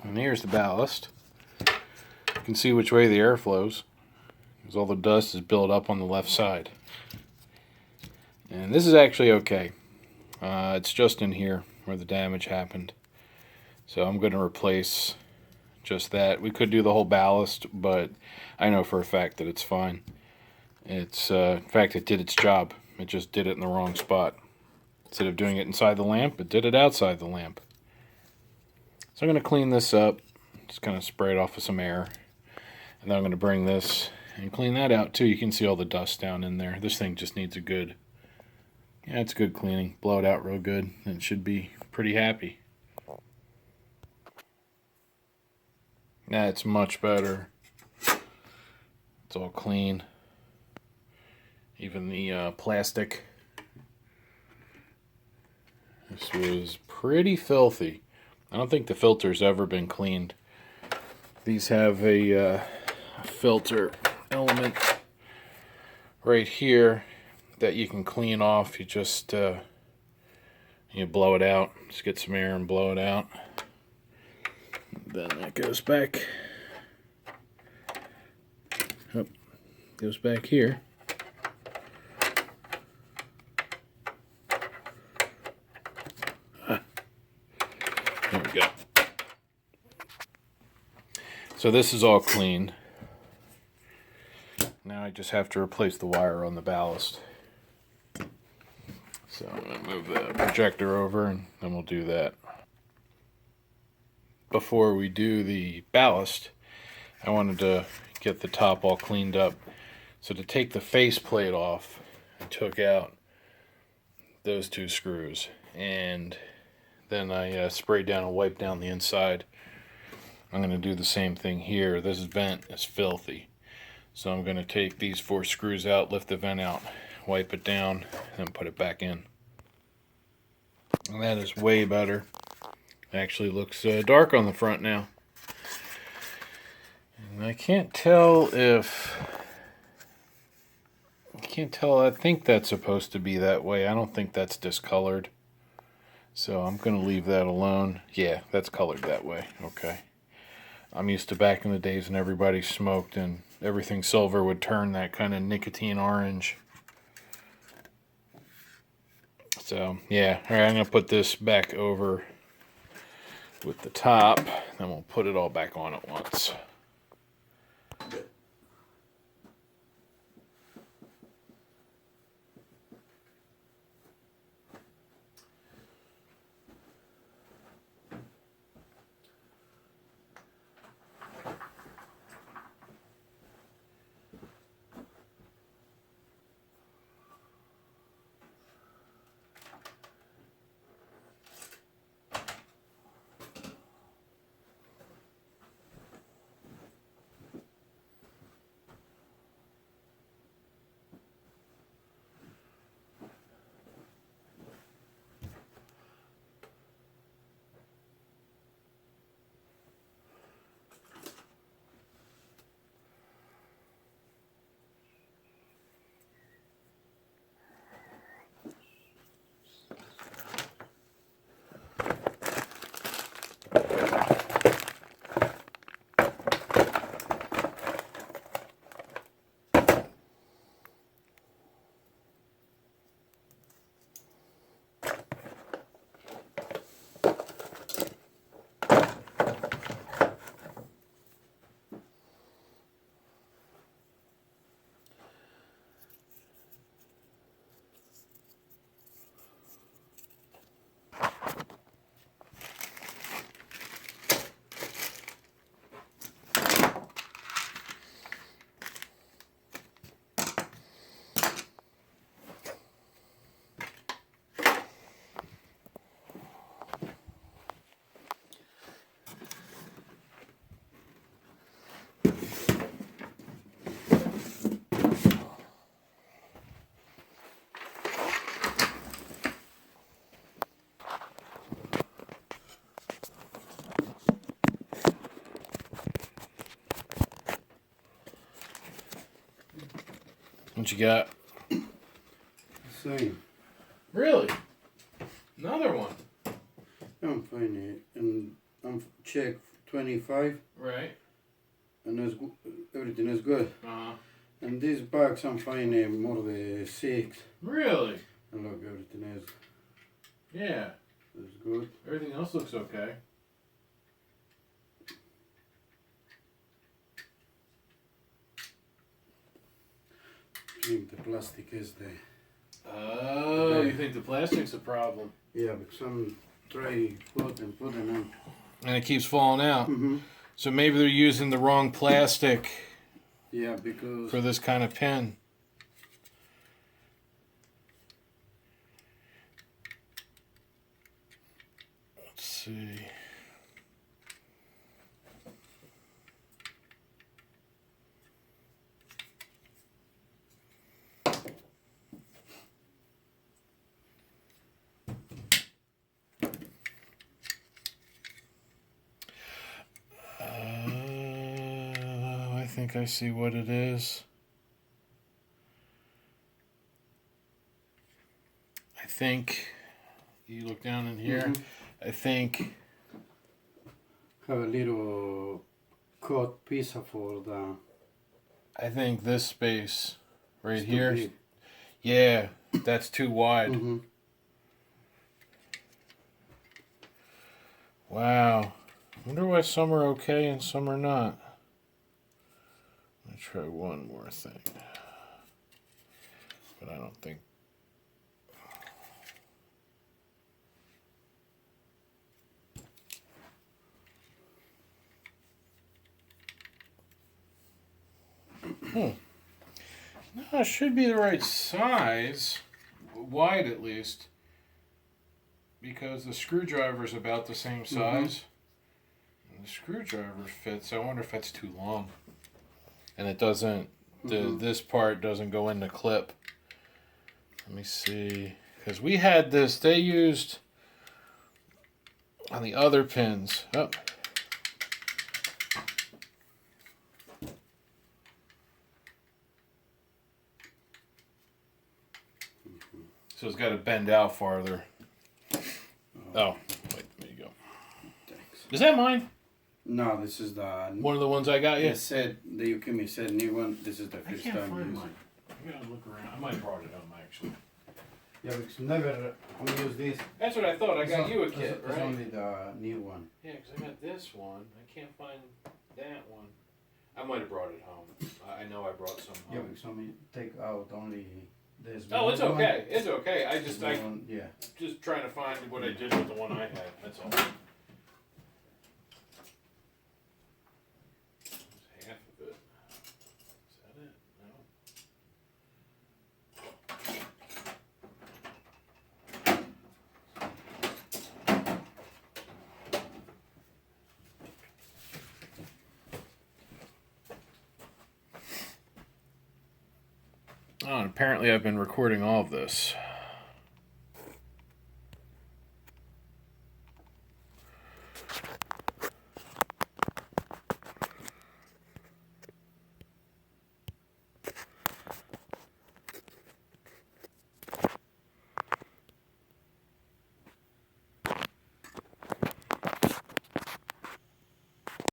And here's the ballast. You can see which way the air flows, because all the dust is built up on the left side. And this is actually okay. It's just in here where the damage happened. So I'm going to replace just that. We could do the whole ballast, but I know for a fact that it's fine. It's in fact, it did its job. It just did it in the wrong spot. Instead of doing it inside the lamp, it did it outside the lamp. So I'm going to clean this up. Just kind of spray it off with some air. And then I'm going to bring this and clean that out too. You can see all the dust down in there. This thing just needs a good, yeah, it's good cleaning. Blow it out real good, and it should be pretty happy. That's much better. It's all clean. Even the plastic. This was pretty filthy. I don't think the filter's ever been cleaned. These have a filter element right here that you can clean off. You just you blow it out. Just get some air and blow it out. Then that goes back. Oh, goes back here. There we go. So this is all clean. Now I just have to replace the wire on the ballast. So I'm going to move the projector over and then we'll do that. Before we do the ballast, I wanted to get the top all cleaned up. So to take the face plate off, I took out those two screws. And then I sprayed down and wiped down the inside. I'm going to do the same thing here. This vent is filthy. So I'm going to take these 4 screws out, lift the vent out, wipe it down, and put it back in. And that is way better. It actually looks dark on the front now. And I can't tell if... I think that's supposed to be that way. I don't think that's discolored. So I'm going to leave that alone. Yeah, that's colored that way. Okay. I'm used to back in the days when everybody smoked and everything silver would turn that kind of nicotine orange. So, yeah. All right, I'm going to put this back over with the top. Then we'll put it all back on at once. What you got? Same. Really? Another one? I'm finding it, and I'm check 25. Right. And everything is good. And these bags I'm finding more than 6. Really? And look, everything is. Yeah. It's good. Everything else looks okay. I think the plastic is the. Oh, you think the plastic's a problem? Yeah, but some try putting on. And it keeps falling out. Mm-hmm. So maybe they're using the wrong plastic. Yeah, because for this kind of pin. Let's see. I think I see what it is. I think you look down in here. Mm-hmm. I think have a little cut piece for the. I think this space right It's too here. big. Yeah, that's too wide. Mm-hmm. Wow. I wonder why some are okay and some are not. Let me try one more thing. But I don't think. No, it should be the right size. Wide at least. Because the screwdriver is about the same size. And the screwdriver fits. I wonder if that's too long. And it doesn't, this part doesn't go in the clip. Let me see. Because we had this, they used on the other pins. Oh. So it's got to bend out farther. Oh, wait, there you go. Thanks. Is that mine? No, this is the. One of the ones I got you? They said the you give me said new one. This is the I first can't time find using. mine. I gotta look around. I might have brought it home actually. Yeah, because never we use this. That's what I thought. I got It's you a not- kit, it's right? only the new one. Yeah, because I got this one. I can't find that one. I might have brought it home. I know I brought some Yeah, home. because only take out only this. Oh, it's one. okay. It's okay. I just Yeah. just trying to find what I did with the one I had. That's all. That's half of it. Is that it? No. Oh, and apparently I've been recording all of this.